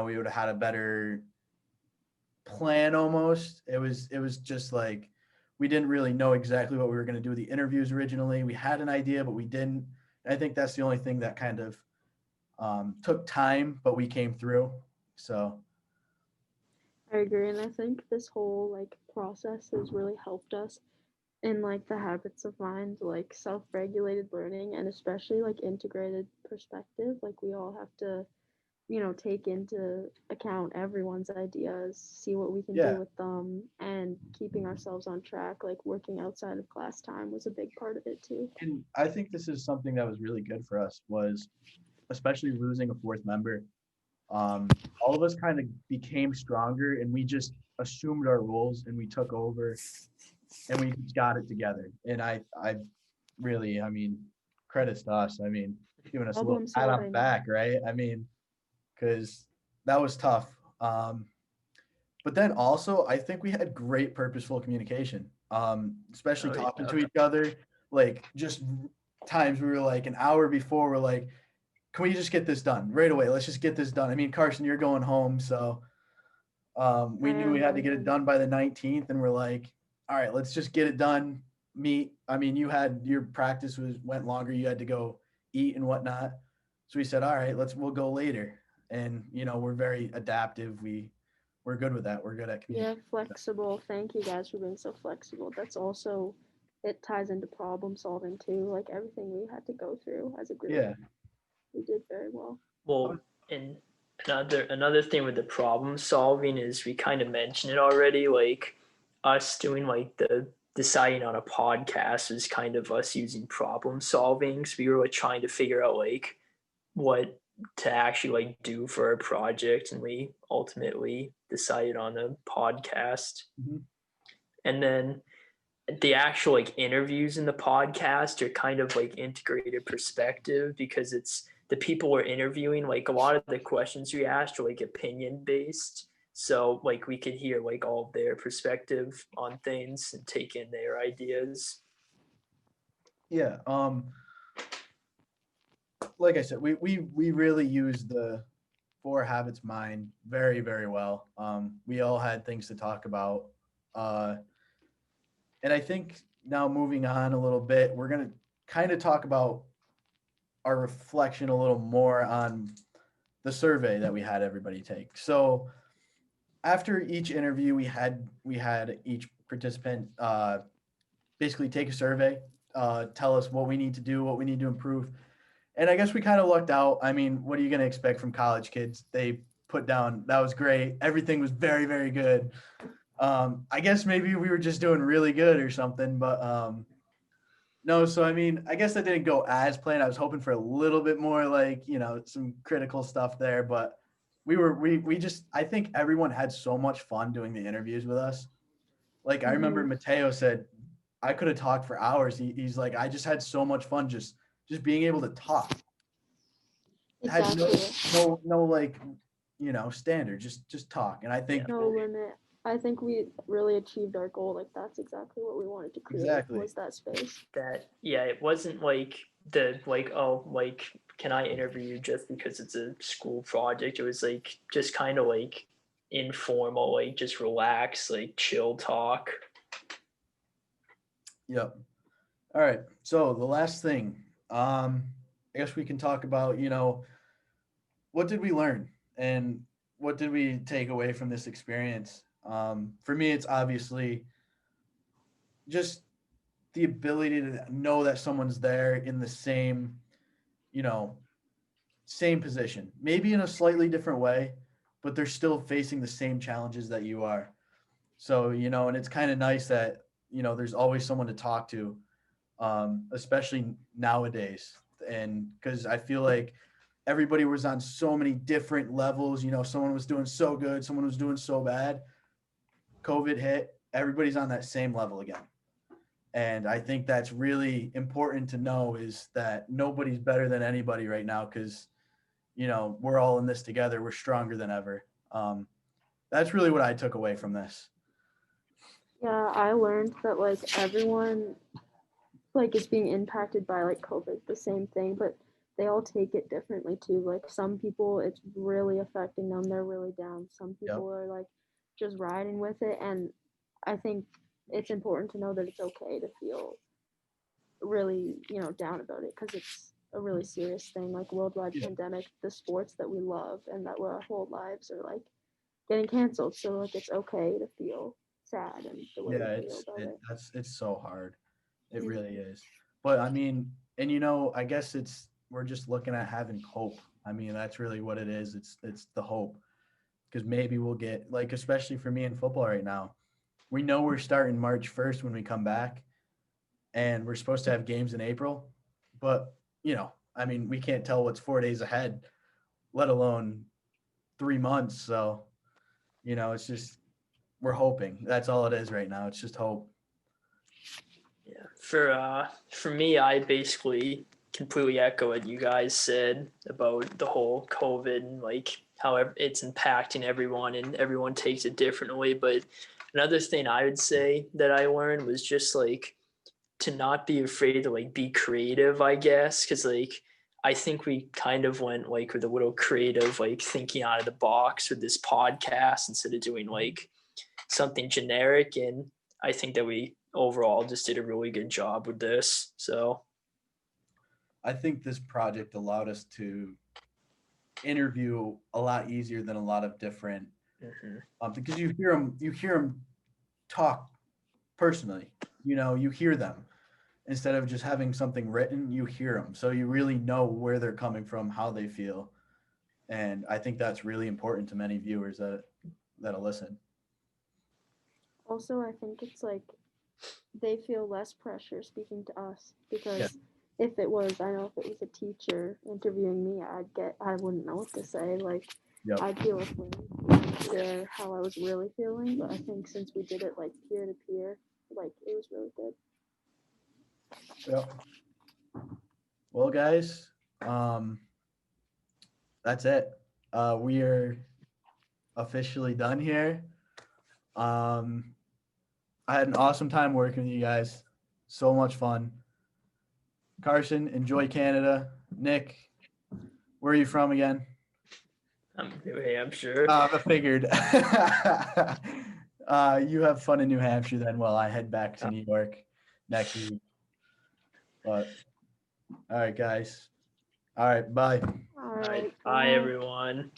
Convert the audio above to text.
we would have had a better plan almost. It was just like we didn't really know exactly what we were going to do with the interviews originally. We had an idea, but we didn't. And I think that's the only thing that kind of took time, but we came through. So I agree, and I think this whole like process has really helped us in like the habits of mind, like self-regulated learning, and especially like integrated perspective. Like we all have to, take into account everyone's ideas, see what we can do yeah, with them, and keeping ourselves on track. Like working outside of class time was a big part of it too. and I think this is something that was really good for us was especially losing a fourth member. All of us kind of became stronger, and we just assumed our roles and we took over and we just got it together. And I really, I mean, credits to us. I mean, giving us a little Problem pat on the solving. back, right? I mean, because that was tough. But then also, I think we had great purposeful communication, especially Oh talking yeah. to each other. Like, just times we were like an hour before, we're like, can we just get this done right away? Let's just get this done. I mean, Carson, you're going home, so I we knew am we had to going get it home. done by the 19th, and we're like, all right, let's just get it done. Meet. I mean, you had your practice went longer. You had to go eat and whatnot. So we said, all right, we'll go later. And we're very adaptive. We're good with that. We're good at Yeah, communicating. flexible. Thank you guys for being so flexible. That's also, it ties into problem solving too. Like everything we had to go through as a group, Yeah. we did very well. Well, and another thing with the problem solving is we kind of mentioned it already. Like us doing like the deciding on a podcast was kind of us using problem solving. So we were like trying to figure out like what to actually like do for a project, and we ultimately decided on a podcast. Mhm. And then the actual like interviews in the podcast are kind of like integrated perspective because it's the people we're interviewing, like a lot of the questions we asked are like opinion based, so like we could hear like all of their perspective on things and take in their ideas. Yeah. Like I said, we really used the four habits mind very, very well. We all had things to talk about. Uh, and I think now moving on a little bit, we're gonna kind of talk about our reflection a little more on the survey that we had everybody take. So after each interview, we had each participant basically take a survey, tell us what we need to do, what we need to improve. And I guess we kind of lucked out. I mean, what are you going to expect from college kids? They put down that was great. Everything was very, very good. I guess maybe we were just doing really good or something, but no. So I mean, I guess that didn't go as planned. I was hoping for a little bit more, like some critical stuff there, but we just I think everyone had so much fun doing the interviews with us. Like I remember Hmm. Mateo said, I could have talked for hours. He's like, I just had so much fun just being able to talk. Had Exactly. no like standard. Just talk. And I Yeah. think No limit. I think we really achieved our goal. Like that's exactly what we wanted to create exactly. was that space. That yeah, it wasn't like the like, oh, like can I interview you just because it's a school project. It was like just kind of like informal, like just relax, like chill talk. Yep. All right. So the last thing, I guess we can talk about, what did we learn and what did we take away from this experience? For me, it's obviously just the ability to know that someone's there in the you know, same position, maybe in a slightly different way, but they're still facing the same challenges that you are. So, and it's kind of nice that, there's always someone to talk to, especially nowadays. And because I feel like everybody was on so many different levels, someone was doing so good, someone was doing so bad. COVID hit, everybody's on that same level again. And I think that's really important to know is that nobody's better than anybody right now because, we're all in this together. We're stronger than ever. That's really what I took away from this. Yeah, I learned that like everyone like is being impacted by like COVID, the same thing, but they all take it differently too. Like some people, it's really affecting them. They're really down. Some people are like just riding with it. And I think it's important to know that it's okay to feel really, down about it because it's a really serious thing, like worldwide Yeah. pandemic. The sports that we love and that our whole lives are like getting canceled. So like it's okay to feel sad and the way Yeah, we feel about it. it's so hard. It really is. But I mean, and I guess we're just looking at having hope. I mean, that's really what it is. It's the hope. Because maybe we'll get, like, especially for me in football right now, we know we're starting March 1st when we come back, and we're supposed to have games in April. But, I mean, we can't tell what's 4 days ahead, let alone 3 months. So, it's just, we're hoping. That's all it is right now. It's just hope. Yeah. For me, I basically completely echo what you guys said about the whole COVID and like how it's impacting everyone and everyone takes it differently. But another thing I would say that I learned was just like to not be afraid to like be creative, I guess, because like I think we kind of went like with a little creative, like thinking out of the box with this podcast instead of doing like something generic. And I think that we overall just did a really good job with this. So I think this project allowed us to interview a lot easier than a lot of different, because you hear them talk personally. You hear them instead of just having something written. You hear them, so you really know where they're coming from, how they feel, and I think that's really important to many viewers that'll listen. Also, I think it's like they feel less pressure speaking to us because Yeah. if it was, I know if it was a teacher interviewing me, I wouldn't know what to say. Like, Yep. I'd feel afraid to share how I was really feeling. But I think since we did it like peer to peer, like it was really good. Yep. Well, guys, that's it. We are officially done here. Um, I had an awesome time working with you guys. So much fun. Carson, enjoy Canada. Nick, where are you from again? I'm New Hampshire. I figured. You have fun in New Hampshire then while I head back to New York next week. But all right, guys. All right, bye. All right. Bye, everyone.